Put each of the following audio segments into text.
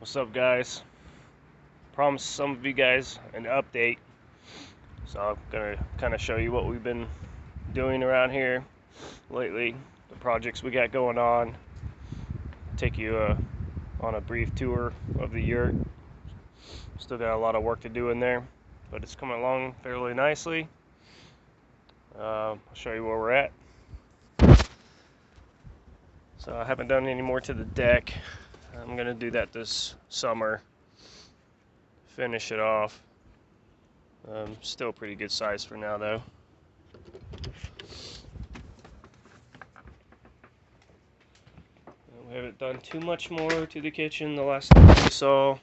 What's up, guys? Promised some of you guys an update, so I'm gonna kind of show you what we've been doing around here lately, the projects we got going on. Take you on a brief tour of the yurt. Still got a lot of work to do in there, but it's coming along fairly nicely. I'll show you where we're at. So I haven't done any more to the deck. I'm gonna do that this summer. Finish it off. Still pretty good size for now, though. We haven't done too much more to the kitchen the last time we saw.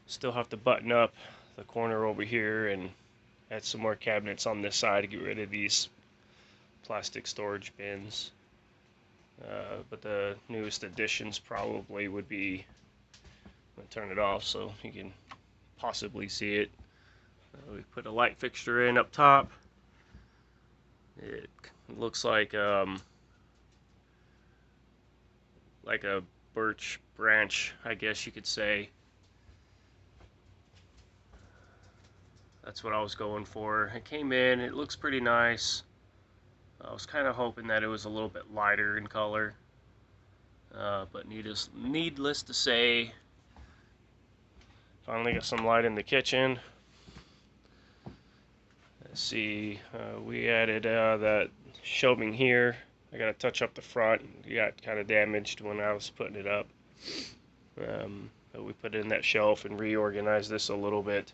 Still have to button up the corner over here and add some more cabinets on this side to get rid of these plastic storage bins. But the newest additions probably would be, I'm going to turn it off so you can possibly see it. We put a light fixture in up top. It looks like a birch branch, I guess you could say. That's what I was going for. It came in, it looks pretty nice. I was kind of hoping that it was a little bit lighter in color. But needless to say, finally got some light in the kitchen. Let's see, we added that shelving here. I got to touch up the front. It got kind of damaged when I was putting it up. But we put in that shelf and reorganized this a little bit.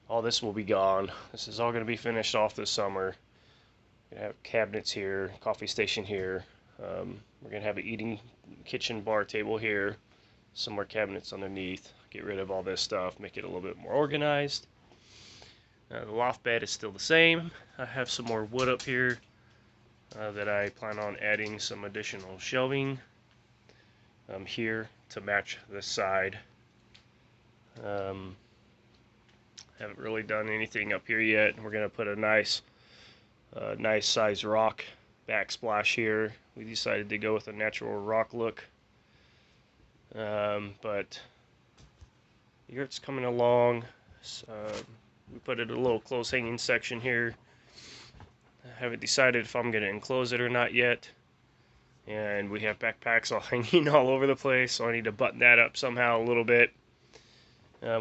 All this will be gone. This is all going to be finished off this summer. We're going to have cabinets here, coffee station here. We're going to have an eating kitchen bar table here. Some more cabinets underneath. Get rid of all this stuff, make it a little bit more organized. The loft bed is still the same. I have some more wood up here that I plan on adding some additional shelving here to match this side. Haven't really done anything up here yet. We're going to put a nice size rock backsplash here. We decided to go with a natural rock look. But the yurt's coming along. We put it a little close hanging section here. I haven't decided if I'm going to enclose it or not yet. And we have backpacks all hanging all over the place, so I need to button that up somehow a little bit.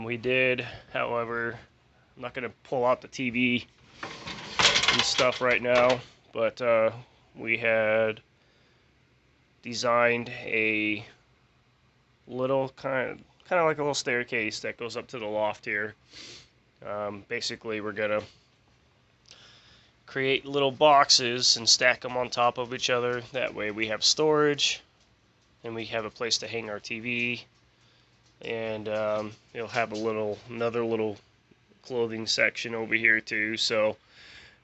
We did, however, I'm not going to pull out the TV and stuff right now, but we had designed a little kind of like a little staircase that goes up to the loft here. Basically, we're gonna create little boxes and stack them on top of each other. That way we have storage and we have a place to hang our TV, and it'll have another little clothing section over here too. So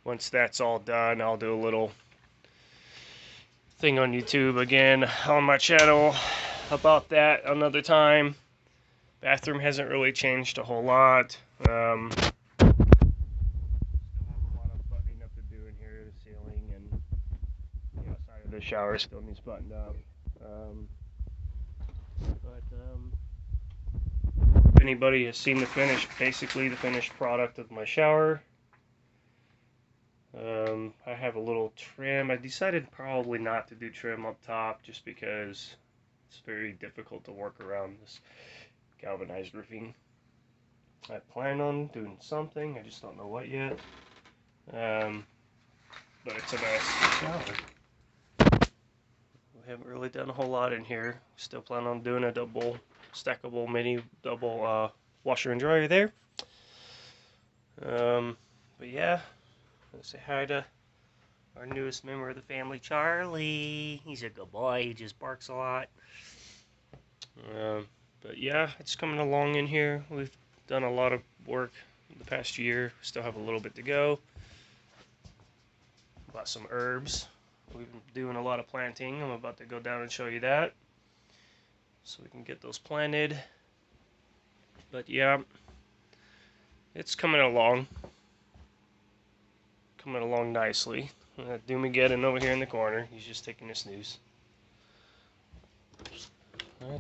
once that's all done, I'll do a little thing on YouTube again on my channel about that another time. Bathroom hasn't really changed a whole lot. Still have a lot of buttoning up to do in here. The ceiling and the outside of the shower still needs buttoned up. If anybody has seen basically the finished product of my shower. I have a little trim. I decided probably not to do trim up top just because it's very difficult to work around this galvanized roofing. I plan on doing something, I just don't know what yet. But it's a nice shower. We haven't really done a whole lot in here. Still plan on doing a double stackable mini double washer and dryer there. But yeah, let's say hi to our newest member of the family, Charlie. He's a good boy, he just barks a lot. But yeah, it's coming along in here. We've done a lot of work in the past year. Still have a little bit to go. Bought some herbs. We've been doing a lot of planting. I'm about to go down and show you that, so we can get those planted. But yeah, it's coming along nicely. Doomageddon over here in the corner. He's just taking a snooze.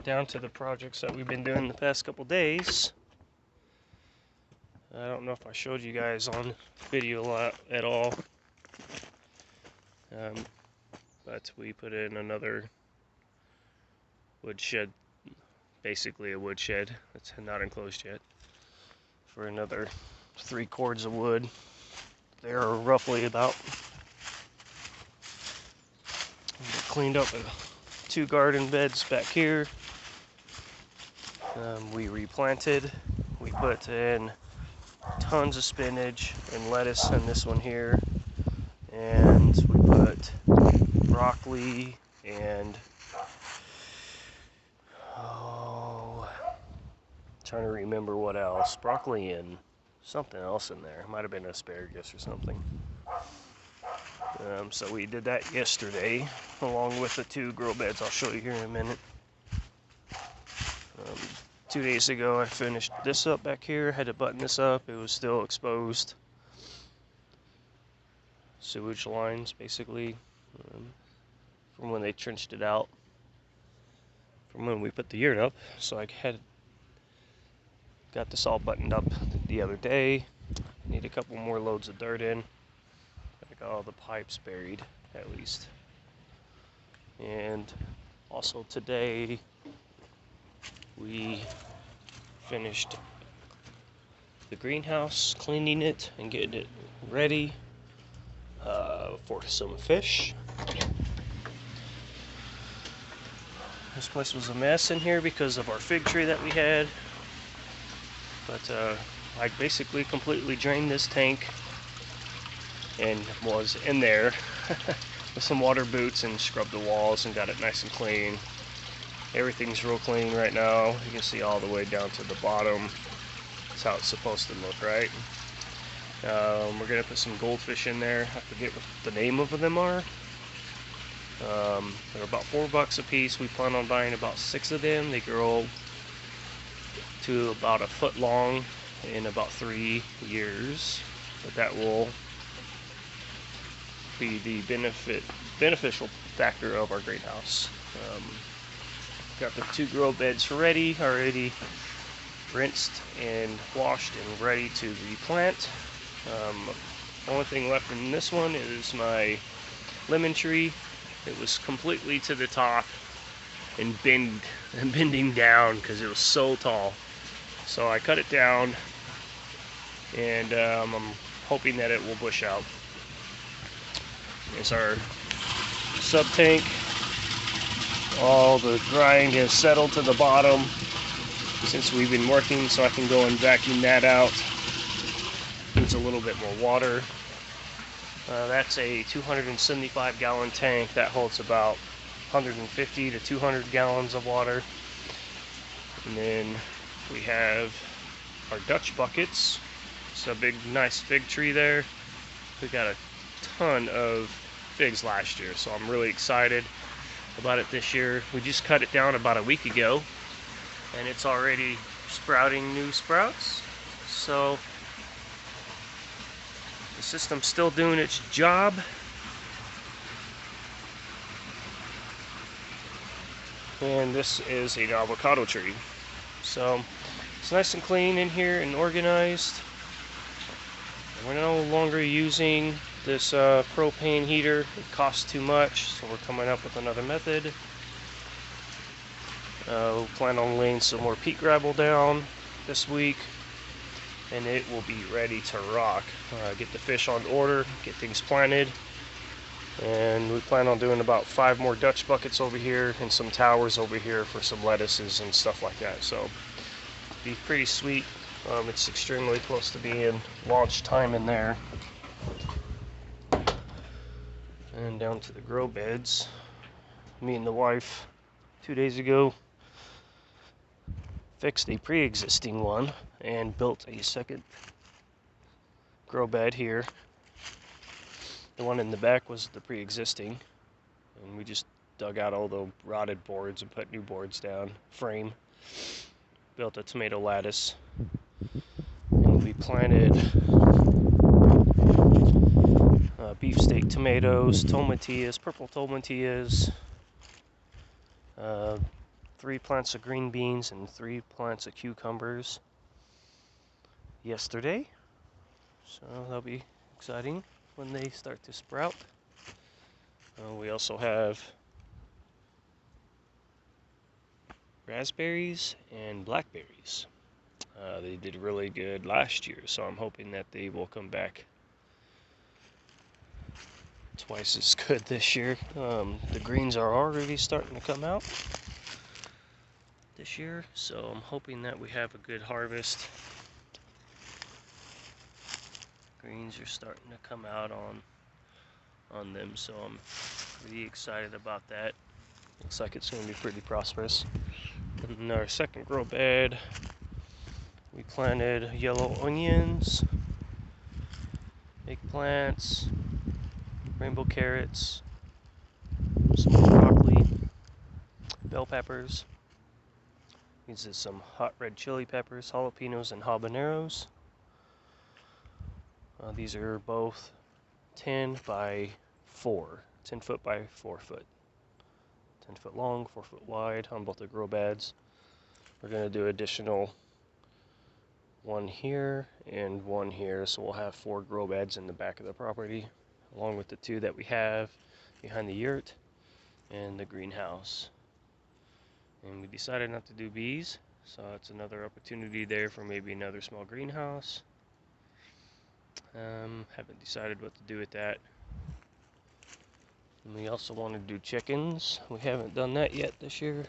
Down to the projects that we've been doing the past couple days. I don't know if I showed you guys on video a lot at all, but we put in another wood shed, basically a wood shed that's not enclosed yet, for another 3 cords of wood. They're roughly about, cleaned up 2 garden beds back here. We replanted. We put in tons of spinach and lettuce in this one here, and we put broccoli and trying to remember what else. Broccoli and something else in there. Might have been asparagus or something. So we did that yesterday, along with the 2 grow beds. I'll show you here in a minute. 2 days ago, I finished this up back here. Had to button this up. It was still exposed. Sewage lines, basically, from when they trenched it out, from when we put the yurt up. So I got this all buttoned up the other day. Need a couple more loads of dirt in. I got all the pipes buried, at least. And also today, we finished the greenhouse, cleaning it and getting it ready for some fish. This place was a mess in here because of our fig tree that we had, but I basically completely drained this tank and was in there with some water boots and scrubbed the walls and got it nice and clean. Everything's real clean right now. You can see all the way down to the bottom. That's how it's supposed to look, right? We're gonna put some goldfish in there. I forget what the name of them are. They're about $4 a piece. We plan on buying about 6 of them. They grow to about a foot long in about 3 years. But that will be the beneficial factor of our greenhouse. Got the 2 grow beds ready, already rinsed and washed and ready to replant. Only thing left in this one is my lemon tree. It was completely to the top and bending down because it was so tall. So I cut it down, and I'm hoping that it will bush out. There's our sub tank. All the grind has settled to the bottom since we've been working, so I can go and vacuum that out. Needs a little bit more water. That's a 275 gallon tank that holds about 150 to 200 gallons of water. And then we have our Dutch buckets. It's a big nice fig tree there. We got a ton of figs last year, so I'm really excited about it this year. We just cut it down about a week ago, and it's already sprouting new sprouts. So the system's still doing its job. And this is an avocado tree. So it's nice and clean in here and organized. We're no longer using this propane heater. It costs too much, so we're coming up with another method. We'll plan on laying some more peat gravel down this week, and it will be ready to rock. Get the fish on order, get things planted, and we plan on doing about 5 more Dutch buckets over here and some towers over here for some lettuces and stuff like that. So be pretty sweet. It's extremely close to being launch time in there. And down to the grow beds. Me and the wife 2 days ago fixed a pre-existing one and built a second grow bed here. The one in the back was the pre-existing, and we just dug out all the rotted boards and put new boards down, frame, built a tomato lattice, and we planted beefsteak tomatoes, tomatillas, purple tomatillas, 3 plants of green beans and 3 plants of cucumbers yesterday. So that'll be exciting when they start to sprout. We also have raspberries and blackberries. They did really good last year, so I'm hoping that they will come back twice as good this year. The greens are already starting to come out this year, so I'm hoping that we have a good harvest. Greens are starting to come out on them, so I'm pretty excited about that. Looks like it's going to be pretty prosperous. In our second grow bed, we planted yellow onions, eggplants, rainbow carrots, some broccoli, bell peppers. These are some hot red chili peppers, jalapenos, and habaneros. These are both 10 by 4, 10 foot by 4 foot. 10 foot long, 4 foot wide on both the grow beds. We're going to do additional one here and one here, so we'll have 4 grow beds in the back of the property, along with the 2 that we have behind the yurt and the greenhouse. And we decided not to do bees, so it's another opportunity there for maybe another small greenhouse. Haven't decided what to do with that. And we also want to do chickens. We haven't done that yet this year,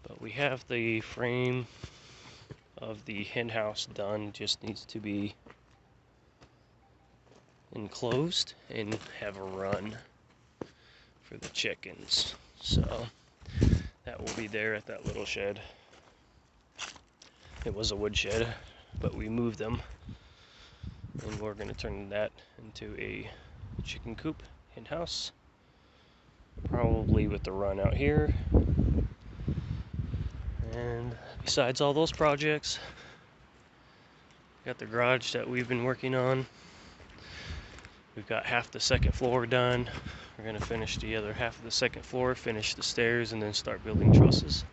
but we have the frame of the hen house done. Just needs to be enclosed and have a run for the chickens. So that will be there at that little shed. It was a wood shed, but we moved them, and we're going to turn that into a chicken coop, hen house, probably with the run out here. And besides all those projects, got the garage that we've been working on. We've got half the second floor done. We're going to finish the other half of the second floor, finish the stairs, and then start building trusses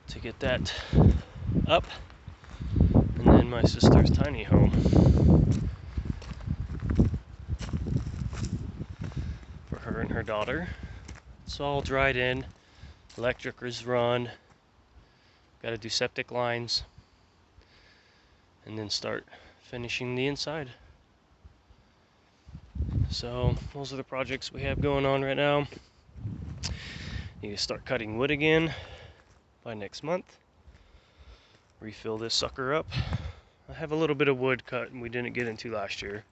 to get that up. And then my sister's tiny home for her and her daughter. It's all dried in. Electric is run. Got to do septic lines, and then start finishing the inside. So those are the projects we have going on right now. Need to start cutting wood again by next month. Refill this sucker up. I have a little bit of wood cut and we didn't get into last year,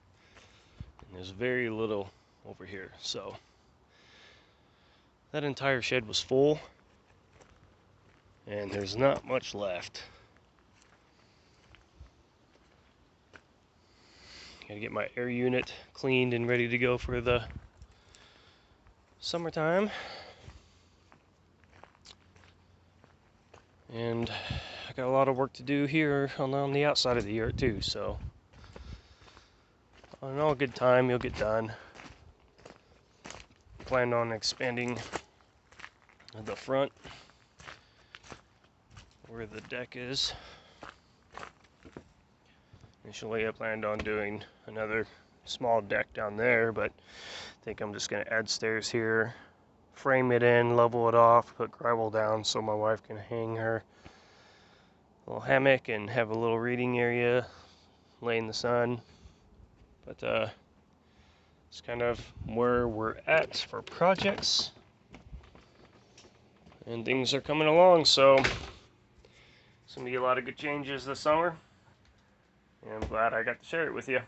and there's very little over here, so that entire shed was full and there's not much left. Gotta get my air unit cleaned and ready to go for the summertime. And I got a lot of work to do here on the outside of the yurt too, so on all good time, you'll get done. Planned on expanding the front where the deck is. Initially I planned on doing another small deck down there, but I think I'm just going to add stairs here, frame it in, level it off, put gravel down so my wife can hang her little hammock and have a little reading area, lay in the sun. But it's kind of where we're at for projects, and things are coming along, so it's going to be a lot of good changes this summer. And I'm glad I got to share it with you.